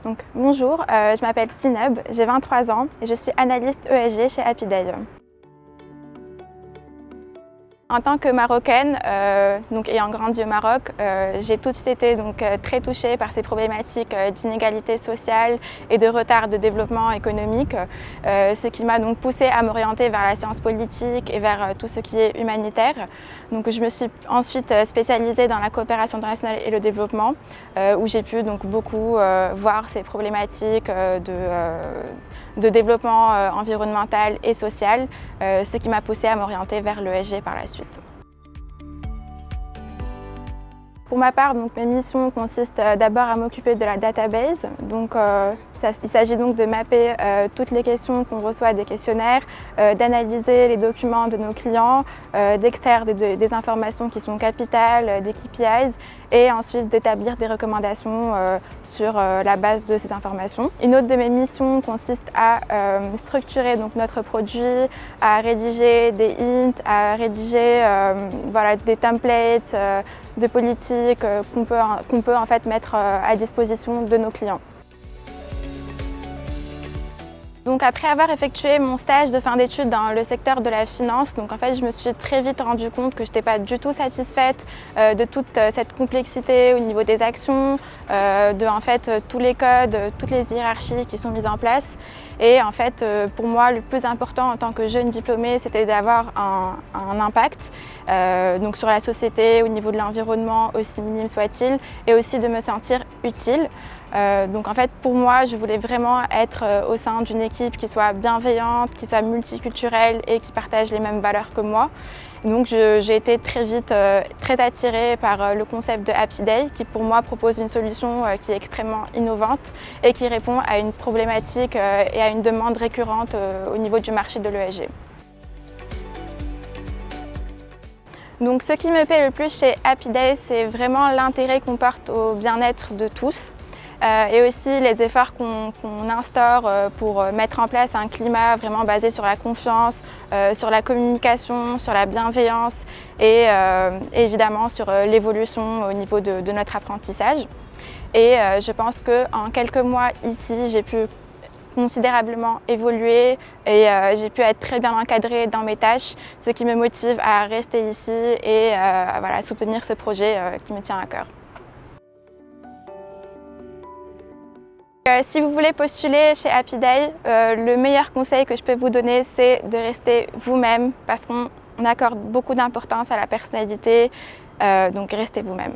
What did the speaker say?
Donc, bonjour, je m'appelle Sineb, j'ai 23 ans et je suis analyste ESG chez Happyday. En tant que Marocaine, ayant grandi au Maroc, j'ai tout de suite été très touchée par ces problématiques d'inégalité sociale et de retard de développement économique, ce qui m'a donc poussée à m'orienter vers la science politique et vers tout ce qui est humanitaire. Donc, je me suis ensuite spécialisée dans la coopération internationale et le développement, où j'ai pu beaucoup voir ces problématiques de développement environnemental et social, ce qui m'a poussée à m'orienter vers l'ESG par la suite. Pour ma part, mes missions consistent d'abord à m'occuper de la database. Il s'agit donc de mapper toutes les questions qu'on reçoit des questionnaires, d'analyser les documents de nos clients, d'extraire des informations qui sont capitales, des KPIs, et ensuite d'établir des recommandations sur la base de ces informations. Une autre de mes missions consiste à structurer notre produit, à rédiger des hints, à rédiger des templates de politique qu'on peut en fait mettre à disposition de nos clients. Donc après avoir effectué mon stage de fin d'études dans le secteur de la finance, je me suis très vite rendu compte que je n'étais pas du tout satisfaite de toute cette complexité au niveau des actions, tous les codes, toutes les hiérarchies qui sont mises en place. Et pour moi, le plus important en tant que jeune diplômée, c'était d'avoir un impact sur la société, au niveau de l'environnement, aussi minime soit-il, et aussi de me sentir utile. Pour moi, je voulais vraiment être au sein d'une équipe qui soit bienveillante, qui soit multiculturelle et qui partage les mêmes valeurs que moi. Donc j'ai été très vite très attirée par le concept de Happyday qui pour moi propose une solution qui est extrêmement innovante et qui répond à une problématique et à une demande récurrente au niveau du marché de l'ESG. Donc ce qui me plaît le plus chez Happyday, c'est vraiment l'intérêt qu'on porte au bien-être de tous. Et aussi les efforts qu'on instaure pour mettre en place un climat vraiment basé sur la confiance, sur la communication, sur la bienveillance et évidemment sur l'évolution au niveau de notre apprentissage. Et je pense qu'en quelques mois ici, j'ai pu considérablement évoluer et j'ai pu être très bien encadrée dans mes tâches, ce qui me motive à rester ici et à soutenir ce projet qui me tient à cœur. Si vous voulez postuler chez Happyday, le meilleur conseil que je peux vous donner, c'est de rester vous-même parce qu'on accorde beaucoup d'importance à la personnalité, donc restez vous-même.